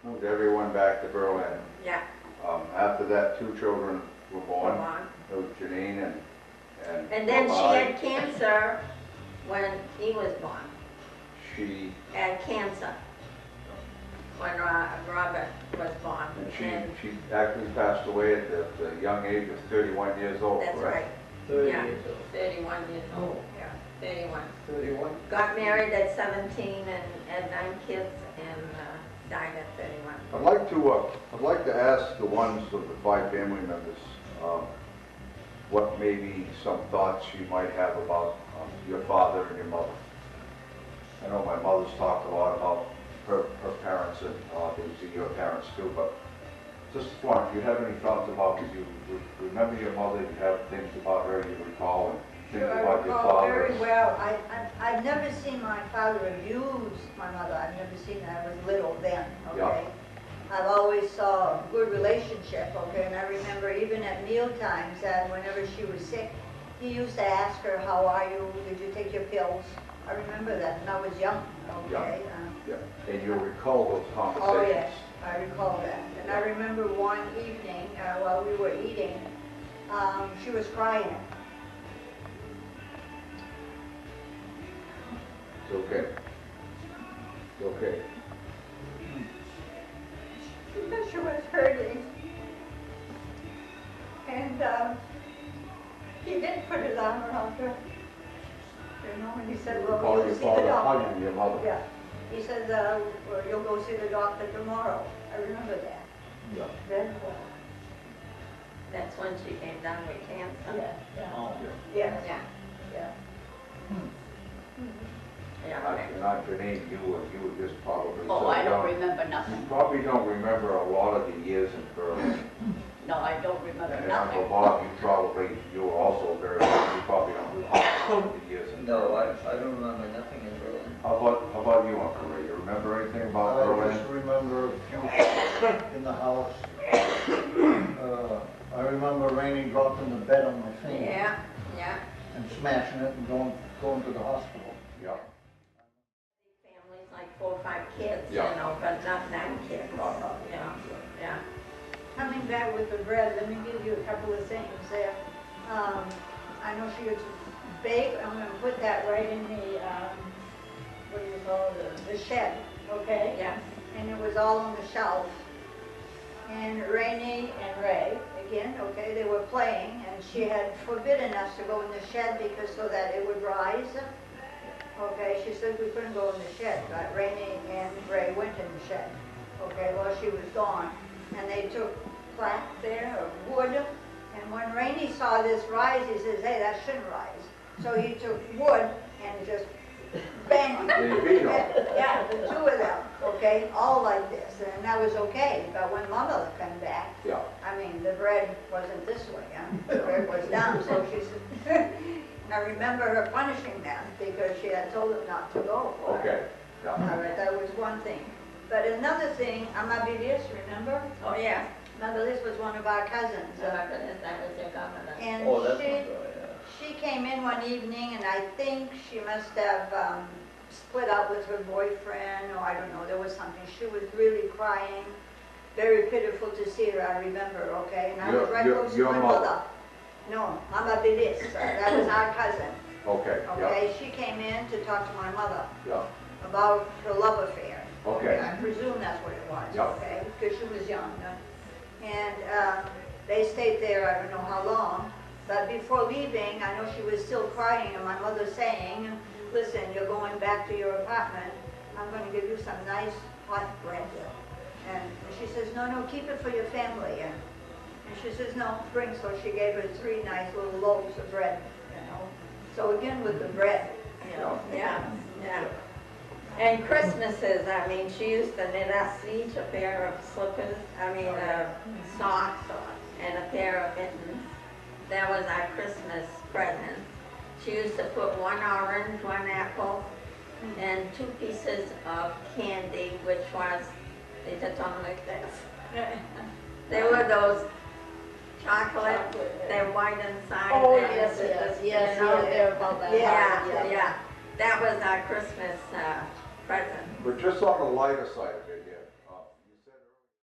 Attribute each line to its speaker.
Speaker 1: moved everyone back to Berlin.
Speaker 2: Yeah.
Speaker 1: After that, 2 children were born. It was Janine and
Speaker 2: then she
Speaker 1: Bobby.
Speaker 2: had cancer when he was born.
Speaker 1: She
Speaker 2: Had cancer when Robert was born.
Speaker 1: and she actually passed away at the young age of 31 years old.
Speaker 2: That's
Speaker 1: correct?
Speaker 2: right.
Speaker 3: 30
Speaker 2: Yeah.
Speaker 3: years old.
Speaker 2: 31 years old. Yeah, 31.
Speaker 3: 31?
Speaker 2: Got married at 17 and had 9 kids and died at 31.
Speaker 1: I'd like to ask the ones of the 5 family members what maybe some thoughts you might have about your father and your mother. I know my mother's talked a lot about her parents and obviously your parents too, but just one, if you have any thoughts about, if you remember your mother, you have things about her you recall and things
Speaker 4: Sure, I
Speaker 1: about your
Speaker 4: recall
Speaker 1: father.
Speaker 4: very well. I've never seen my father abuse my mother. I've never seen that. I was little then, okay? I've always saw a good relationship, okay? And I remember even at meal times that whenever she was sick, he used to ask her, how are you? Did you take your pills? I remember that, and I was young, okay?
Speaker 1: Yeah, and you recall those conversations.
Speaker 4: Oh, yes, I recall that. And I remember one evening while we were eating, she was crying.
Speaker 1: It's okay. It's okay.
Speaker 4: Because she was hurting. And he did put his arm around her. You know, and he said, well,
Speaker 1: Recall
Speaker 4: you'll
Speaker 1: your
Speaker 4: see the
Speaker 1: father
Speaker 4: doctor.
Speaker 1: hugging your mother.
Speaker 4: Yeah. He said, well, you'll go see the doctor tomorrow. I remember that.
Speaker 1: Yeah.
Speaker 4: Very well.
Speaker 2: That's when she came down with cancer.
Speaker 4: Yeah, yeah.
Speaker 3: Oh.
Speaker 4: Yes,
Speaker 2: Yeah.
Speaker 4: yeah.
Speaker 2: Yeah.
Speaker 1: Not Janine, you were just probably.
Speaker 5: Oh,
Speaker 1: so
Speaker 5: I don't
Speaker 1: young.
Speaker 5: remember
Speaker 1: You
Speaker 5: nothing.
Speaker 1: probably don't remember a lot of the years in Berlin.
Speaker 5: No, I don't remember
Speaker 1: And Uncle
Speaker 5: nothing.
Speaker 1: Bob, you were also very young, you probably don't recall the years in
Speaker 3: No,
Speaker 1: Berlin.
Speaker 3: I don't remember nothing in Berlin.
Speaker 1: How about you, Uncle Ray? You remember anything about
Speaker 6: I
Speaker 1: Berlin?
Speaker 6: just remember a few in the house. I remember Rainey dropping the bed on my finger
Speaker 2: Yeah, yeah.
Speaker 6: and smashing it and going to the hospital.
Speaker 1: Yeah.
Speaker 2: Families like 4 or 5 kids, you
Speaker 1: Yeah.
Speaker 2: know, but not 9 kids.
Speaker 1: Not that.
Speaker 2: Yeah, yeah.
Speaker 4: Coming back with the bread, let me give you a couple of things there. I know she was baked. I'm going to put that right in the, what do you call it, the shed, okay?
Speaker 2: Yeah.
Speaker 4: And it was all on the shelf. And Rainey and Ray, again, okay, they were playing, and she had forbidden us to go in the shed because so that it would rise. Okay, she said we couldn't go in the shed, but Rainey and Ray went in the shed, okay, while she was gone. And they took plank there, or wood, and when Rainey saw this rise, he says, hey, that shouldn't rise. So he took wood and just banged
Speaker 1: They beat them.
Speaker 4: yeah, the 2 of them, okay, all like this, and that was okay. But when Mama came back,
Speaker 1: Yeah.
Speaker 4: I mean, the bread wasn't this way, huh? The bread was down, so she said, I remember her punishing them because she had told them not to go for it.
Speaker 1: Okay. Yeah.
Speaker 4: All right, that was one thing. But another thing, Amabilis, remember?
Speaker 2: Oh, yeah.
Speaker 4: Amabilis was one of our cousins.
Speaker 2: Oh, my goodness, that was your governor.
Speaker 4: And
Speaker 3: Oh, that's
Speaker 4: she,
Speaker 3: not right,
Speaker 4: she came in one evening, and I think she must have split up with her boyfriend, or I don't know, there was something. She was really crying, very pitiful to see her, I remember, okay? And I was right close to
Speaker 1: Your
Speaker 4: my
Speaker 1: mother.
Speaker 4: mother. No, Amabilis, that was our cousin,
Speaker 1: Okay. Yeah.
Speaker 4: okay? She came in to talk to my mother
Speaker 1: Yeah.
Speaker 4: about her love affair.
Speaker 1: Okay.
Speaker 4: I presume that's what it was,
Speaker 1: Yeah.
Speaker 4: okay? Because she was young. And they stayed there, I don't know how long. But before leaving, I know she was still crying, and my mother saying, listen, you're going back to your apartment. I'm going to give you some nice hot bread. And she says, no, keep it for your family. And she says, no, bring. So she gave her 3 nice little loaves of bread, you know. So again, with the bread, you know.
Speaker 2: Yeah, yeah. And Christmases, I mean, she used to knit us each a pair of slippers, socks, and a pair of mittens. That was our Christmas present. She used to put 1 orange, 1 apple, and 2 pieces of candy, which was, they just on like this. They were those chocolate, they're white inside.
Speaker 4: Oh,
Speaker 2: and
Speaker 4: yes,
Speaker 2: you
Speaker 4: yes,
Speaker 2: know,
Speaker 4: they're about that.
Speaker 2: Yeah, yeah. That was our Christmas present.
Speaker 1: But just on the lighter side of it,